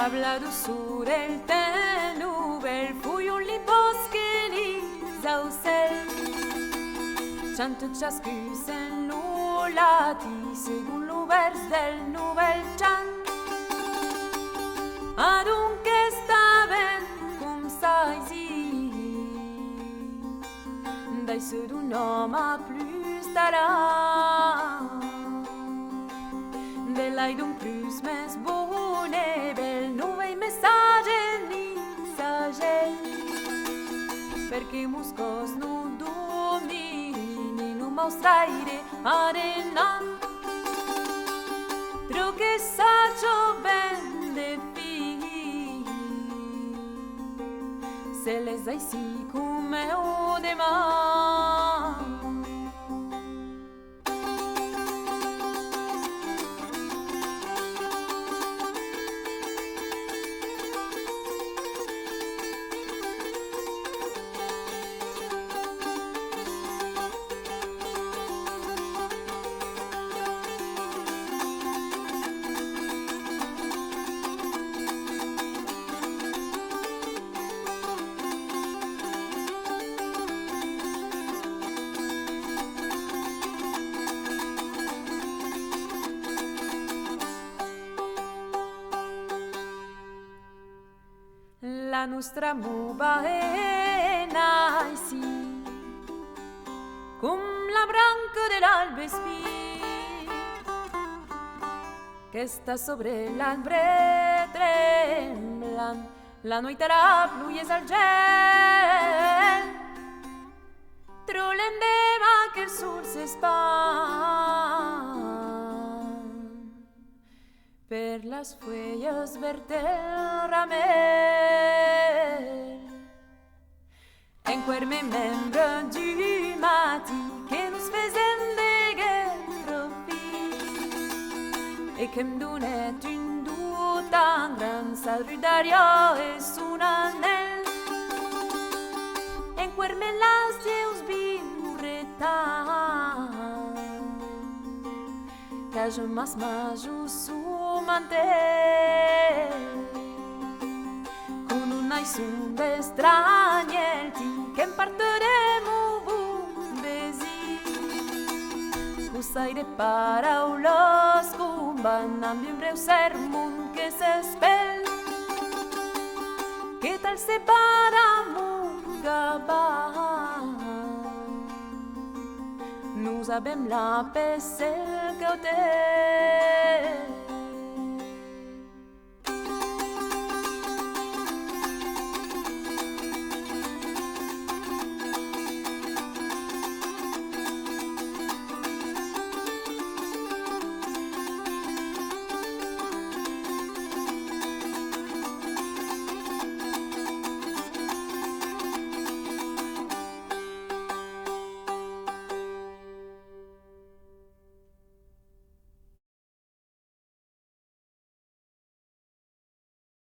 Hablado sur el tenuvel, fui un liposkeni zausel. Chanto ciascus en nullati, segun l'uvers del nouvel chant. Adunque sta ben cum saisi, dai se d'un homme plus starà. De l'ai d'un plus mes bone, bel nuove messaggi ni sagel. Perché muscos nu domini, nu mostraire arenan. Tro che saggio ben de fi, se les ai si come o de man. La nostra muba è naisi, cum la branca dell'albespi, che sta sobre l'albre tremblan, la noite la pluies al gel, trolendeva che il sol s'espan per las fuellas verde el ramel. En querme membra du mati che nos fesen de guerrofi e che m'donet un du tan gran saludaria e un anel. En querme las dieus birretan que jamais maju su mantel con un aisun de stranielti che imparteremo besi usai de paraulas cumban ambiembre un sermon que se spel que tal se paramos gaban nous abem la pese que